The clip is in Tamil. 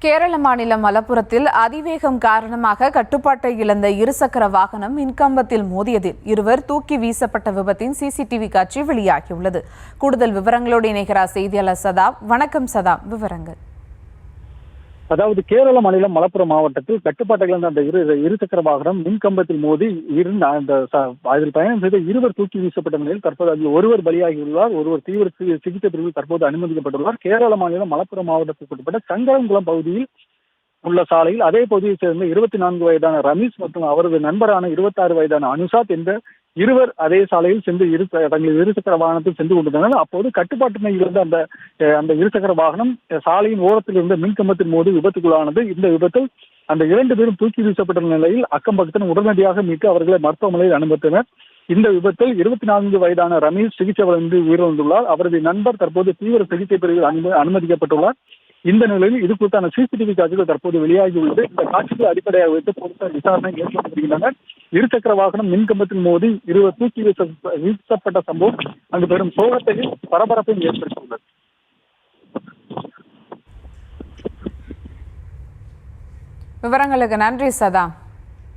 கேரள மாநிலம் மலப்புரத்தில் அதிவேகம் காரணமாக கட்டுப்பாட்டை இழந்த இருசக்கர வாகனம் மின்கம்பத்தில் மோதியதில் இருவர் தூக்கி வீசப்பட்ட விபத்தின் சிசிடிவி காட்சி வெளியாகியுள்ளது. கூடுதல் விவரங்களோடு இணைகிறார் செய்தியாளர் சதாம். வணக்கம் சதாம், விவரங்கள். அதாவது கேரள மாநிலம் மலப்புரம் மாவட்டத்தில் கட்டுப்பாட்டை இழந்த அந்த இருசக்கர வாகனம் மின்கம்பத்தில் மோதி அதில் பயணம் செய்த இருவர் தூக்கி வீசப்பட்ட நிலையில் தற்போது அதில் ஒருவர் பலியாகியுள்ளார். ஒருவர் தீவிர சிகிச்சை பிரிவில் தற்போது அனுமதிக்கப்பட்டுள்ளார். கேரள மாநிலம் மலப்புரம் மாவட்டத்திற்கு உட்பட்ட சங்கரன்குளம் பகுதியில் உள்ள சாலையில் அதே பகுதியைச் சேர்ந்த 24 வயதான ரமேஷ் மற்றும் அவரது நண்பரான 26 வயதான அனுசாத் என்ற இருவர் அதே சாலையில் சென்று தங்கள் இருசக்கர வாகனத்தில் சென்று கொண்டிருந்தனர். அப்போது கட்டுப்பாட்டினை இழந்த அந்த இருசக்கர வாகனம் சாலையின் ஓரத்தில் இருந்த மின்கம்பத்தின் மோதி விபத்துக்குள்ளானது. இந்த விபத்தில் அந்த 2 பேரும் தூக்கி வீசப்பட்ட நிலையில் அக்கம் பக்கத்தினர் உடனடியாக மீட்டு அவர்களை மருத்துவமனையில் அனுமதித்தனர். இந்த விபத்தில் 24 வயதான ரமேஷ் சிகிச்சை வழங்கி உயிரிழந்துள்ளார். அவரது நண்பர் தற்போது தீவிர சிகிச்சை பிரிவில் அனுமதிக்கப்பட்டுள்ளார். இந்த நிலையில் இது குறித்தான சிசிடிவி காட்சிகள் தற்போது வெளியாகியுள்ளது. இந்த காட்சிகளை அடிப்படையாக வைத்து போலீசார் விசாரணை மேற்கொண்டு வருகின்றனர். இருசக்கர வாகனம் மின்கம்பத்தில் மோதி இருவர் தூக்கி வீசப்பட்ட சம்பவம் அங்கு பெரும் சோகத்தையும் பரபரப்பையும் ஏற்படுத்தியுள்ளது. விவரங்களுக்கு நன்றி சதாம்.